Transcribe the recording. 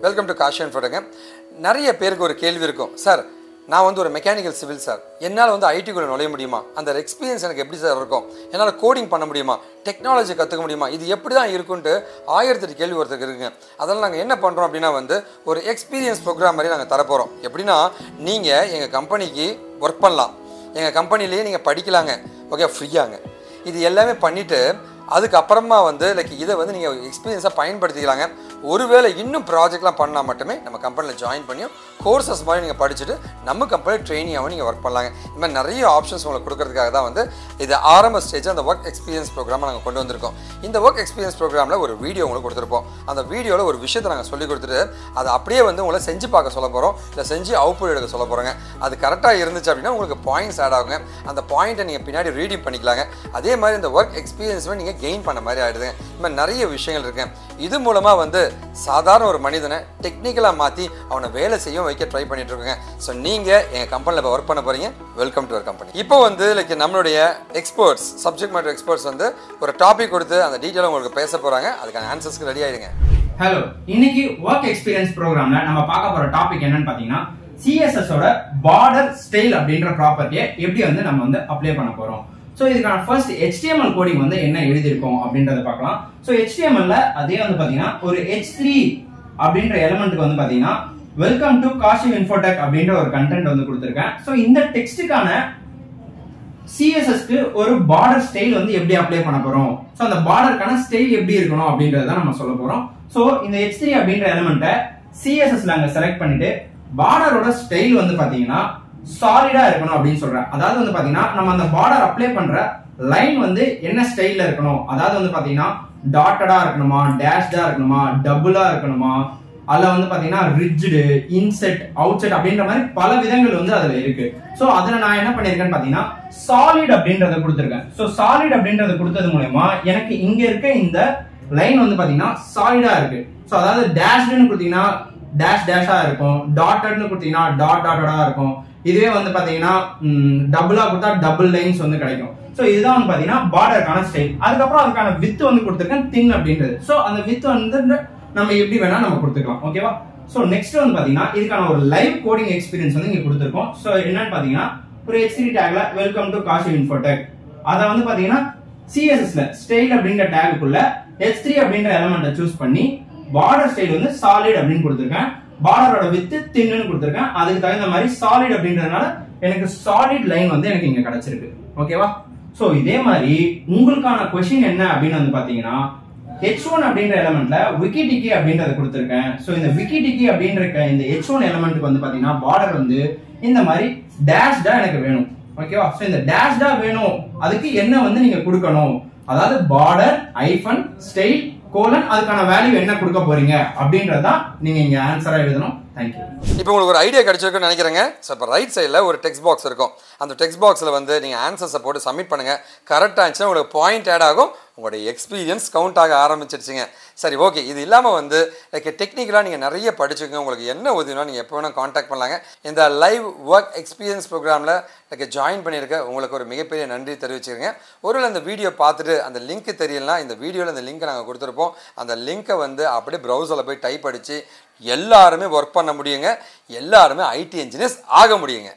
Welcome to Kashi Infotech. நிறைய பேருக்கு ஒரு கேள்வி இருக்கும், சார் நான் வந்து ஒரு மெக்கானிக்கல் சிவில் சார், என்னால் வந்து ஐடிக்குள்ளே நுழைய முடியுமா, அந்த எக்ஸ்பீரியன்ஸ் எனக்கு எப்படி சார் இருக்கும், என்னால் கோடிங் பண்ண முடியுமா, டெக்னாலஜி கற்றுக்க முடியுமா, இது எப்படி தான் இருக்குன்ட்டு 1008 கேள்வி ஒருத்தருக்கு இருக்குங்க. அதெல்லாம் நாங்கள் என்ன பண்ணுறோம் அப்படின்னா வந்து ஒரு எக்ஸ்பீரியன்ஸ் ப்ரோக்ராம் மாதிரி நாங்கள் தரப்போகிறோம். எப்படின்னா நீங்கள் எங்கள் கம்பெனிக்கு ஒர்க் பண்ணலாம், எங்கள் கம்பெனிலேயே நீங்கள் படிக்கலாங்க, ஓகே, ஃப்ரீயாங்க. இது எல்லாமே பண்ணிவிட்டு அதுக்கப்புறமா வந்து இதை வந்து நீங்கள் எக்ஸ்பீரியன்ஸாக பயன்படுத்திக்கலாங்க. ஒருவேளை இன்னும் ப்ராஜெக்ட்லாம் பண்ணால் மட்டுமே நம்ம கம்பெனியில் ஜாயின் பண்ணியும் கோர்சஸ் மாதிரி நீங்கள் படிச்சுட்டு நம்ம கம்பெனியில் ட்ரெயினியாகவும் நீங்கள் ஒர்க் பண்ணலாங்க. இந்த மாதிரி நிறைய ஆப்ஷன்ஸ் உங்களுக்கு கொடுக்கறதுக்காக தான் வந்து இது ஆரம்ப ஸ்டேஜ் அந்த ஒர்க் எக்ஸ்பீரியன்ஸ் ப்ரோக்ராமை நாங்கள் கொண்டு வந்திருக்கோம். இந்த ஒர்க் எக்ஸ்பீரியன்ஸ் ப்ரோக்ராமில் ஒரு வீடியோ உங்களுக்கு கொடுத்துருப்போம். அந்த வீடியோவில் ஒரு விஷயத்தை நாங்கள் சொல்லி கொடுத்துட்டு அதை அப்படியே வந்து உங்களை செஞ்சு பார்க்க சொல்ல போகிறோம், இல்லை செஞ்சு அவுட்புட் எடுக்க சொல்ல போகிறோங்க. அது கரெக்டாக இருந்துச்சு அப்படின்னா உங்களுக்கு பாயிண்ட்ஸ் ஆட் ஆகுங்க. அந்த பாயிண்ட்டை நீங்கள் பின்னாடி ரீடிங் பண்ணிக்கலாங்க. அதே மாதிரி இந்த ஒர்க் எக்ஸ்பீரியன்ஸுமே நீங்கள் கெயின் பண்ண மாதிரி ஆகிடுதுங்க. இந்த மாதிரி நிறைய விஷயங்கள் இருக்கு. இது மூலமாக வந்து சாதாரண ஒரு மனிதனை டெக்னிக்கலாக மாற்றி அவனை வேலை செய்ய வைக்க ட்ரை பண்ணிட்டு இருக்கோங்க. ஸோ நீங்கள் எங்கள் கம்பெனியில் இப்போ ஒர்க் பண்ண போகிறீங்க, வெல்கம் டு அவர் கம்பெனி. இப்போ வந்து நம்மளுடைய எக்ஸ்பர்ட்ஸ், சப்ஜெக்ட் மேட்டர் எக்ஸ்பர்ட்ஸ் வந்து ஒரு டாபிக் கொடுத்து அந்த டீட்டெயிலாக உங்களுக்கு பேச போகிறாங்க. அதுக்கான ஆன்சர்ஸ்க்கு ரெடி ஆகிடுங்க. ஹலோ, இன்னைக்கு ஒர்க் எக்ஸ்பீரியன்ஸ் ப்ரோக்ராம்ல நம்ம பார்க்க போற டாபிக் என்னன்னு பாத்தீங்கன்னா CSS ஓட பார்டர் ஸ்டைல் அப்படின்ற ப்ராப்பர்ட்டியை எப்படி வந்து நம்ம வந்து அப்ளை பண்ண போறோம். சோ இதுக்கான ஃபர்ஸ்ட் HTML கோடிங் வந்து என்ன எழுதிருக்கோம் அப்படின்றத பார்க்கலாம். சோ HTML ல அதே வந்து பாத்தீங்கன்னா ஒரு H3 அப்படின்ற எலிமெண்ட்க்கு வந்து பாத்தீங்கன்னா வெல்கம் டு காஷி இன்ஃபோடெக் அப்படின்ற ஒரு கண்டென்ட் வந்து கொடுத்திருக்கேன். சோ இந்த டெக்ஸ்டுக்கான CSS க்கு ஒரு பார்டர் ஸ்டைல் வந்து எப்படி அப்ளை பண்ண போறோம், சோ அந்த பார்டருக்கான ஸ்டைல் எப்படி இருக்கணும் அப்படின்றத நம்ம சொல்ல போறோம். சோ இந்த H3 அப்படின்ற எலிமெண்ட்டை CSS ல அங்க செலக்ட் பண்ணிட்டு பார்டரோட ஸ்டைல் வந்து பாத்தீங்கன்னா சாலிடா இருக்கணும் அப்படின்னு சொல்றேன். அதாவது வந்து பாத்தீங்கன்னா நம்ம அந்த பார்டர் அப்ளை பண்ற லைன் வந்து என்ன ஸ்டைல்ல இருக்கணும், அதாவது வந்து பாத்தீங்கன்னா டாட்டடா இருக்கணுமா, டேஷ்டா இருக்கணுமா, டபுளா இருக்கணுமா, அதுல வந்து பாத்தீங்கன்னா ரிஜிடு, இன்செட், அவுட்செட் அப்படின்ற மாதிரி பல விதங்கள் வந்து அதுல இருக்கு. சோ அதுல நான் என்ன பண்ணிருக்கேன்னு பாத்தீங்கன்னா சாலிட் அப்படின்றத கொடுத்திருக்கேன். சோ சாலிட் அப்படின்றத கொடுத்தது மூலமா எனக்கு இங்க இருக்க இந்த லைன் வந்து பாத்தீங்கன்னா சாலிடா இருக்கு. சோ அதாவது டேஷ்டுன்னு கொடுத்தீங்கன்னா டேஷ் டேஷா இருக்கும், டாட்டட்னு கொடுத்தீங்கன்னா டாட் டாட்டடா இருக்கும். இதுவே வந்து பாத்தீங்கன்னா டபுளா கொடுத்தா டபுள் லைன்ஸ் வந்து கிடைக்கும். சோ இதுதான் வந்து பாத்தீங்கன்னா பார்டருக்கான ஸ்டைல். அதுக்கப்புறம் அதுக்கான வித் வந்து கொடுத்திருக்கேன் தின் அப்படின்றது. சோ அந்த வித் வந்து நம்ம எப்படி வேணா நம்ம கொடுத்துக்கலாம், ஓகேவா. சோ நெக்ஸ்ட் வந்து பாத்தீங்கன்னா இதுக்கான ஒரு லைவ் கோடிங் எக்ஸ்பீரியன்ஸ் வந்து இங்க கொடுத்திருக்கோம். சோ என்னன்னு பாத்தீங்கன்னா ஒரு H3 டேக்ல வெல்கம் டு காஷி இன்ஃபோடெக், அத வந்து பாத்தீங்கன்னா CSS ல ஸ்டைல் அப்படிங்கிற டேக்குள்ள H3 அப்படின்ற எலிமெண்ட்டை சூஸ் பண்ணி பார்டர் ஸ்டைல் வந்து சாலிட் அப்படின்னு கொடுத்திருக்கேன், பார்டரோட வித் தின்னு கொடுத்திருக்கேன். அதுக்கு தகுந்த மாதிரி சாலிட் அப்படின்றதுனால எனக்கு சாலிட் லைன் வந்து எனக்கு இங்க கிடைச்சிருக்கு, ஓகேவா. சோ இதே மாதிரி உங்களுக்கான क्वेश्चन என்ன அப்படின்னு வந்து பாத்தீங்கன்னா H1 அப்படின்ற எலிமெண்ட்ல விக்கிடிகி அப்படின்றத கொடுத்திருக்கேன். சோ இந்த விக்கிடிகி அப்படின்ற இந்த H1 எலிமெண்ட்க்கு வந்து பாத்தீங்கன்னா பார்டர் வந்து இந்த மாதிரி டேஷ்டா எனக்கு வேணும், ஓகேவா. சோ இந்த டேஷ்டா வேணும், அதுக்கு என்ன வந்து நீங்க கொடுக்கணும், அதாவது பார்டர் ஐஃபன் ஸ்டைல் கோலன், அதுக்கான வேல்யூ என்ன கொடுக்க போறீங்க அப்படின்றதான் நீங்க இங்க ஆன்சரா எழுதணும். தேங்க்யூ. இப்போ உங்களுக்கு ஒரு ஐடியா கிடைச்சிருக்குன்னு நினைக்கிறேங்க. ஸோ இப்போ ரைட் சைடில் ஒரு டெக்ஸ்ட் பாக்ஸ் இருக்கும். அந்த டெக்ஸ்ட் பாக்ஸில் வந்து நீங்கள் ஆன்சர்ஸை போட்டு சப்மிட் பண்ணுங்கள். கரெக்டாக இருந்துச்சுன்னா உங்களுக்கு பாயிண்ட் ஆட் ஆகும், உங்களுடைய எக்ஸ்பீரியன்ஸ் கவுண்ட் ஆக ஆரம்பிச்சிருச்சுங்க. சரி, ஓகே. இது இல்லாமல் வந்து டெக்னிக்கலாக நீங்கள் நிறைய படிச்சுக்கோங்க. உங்களுக்கு என்ன உதவினா நீங்கள் எப்போ வேணால் காண்டாக்ட் பண்ணலாங்க. இந்த லைவ் ஒர்க் எக்ஸ்பீரியன்ஸ் ப்ரோக்ராமில் ஜாயின் பண்ணியிருக்க உங்களுக்கு ஒரு மிகப்பெரிய நன்றி தெரிவிச்சுருங்க. ஒருவேளை இந்த வீடியோ பார்த்துட்டு அந்த லிங்க் தெரியலனா இந்த வீடியோவில் இந்த லிங்க்கை நாங்கள் கொடுத்துருப்போம். அந்த லிங்க்கை வந்து அப்படியே ப்ரௌசரில் போய் டைப் அடித்து எல்லாருமே ஒர்க் பண்ண முடியுங்க. எல்லாருமே IT இன்ஜினியர்ஸ் ஆக முடியுங்க.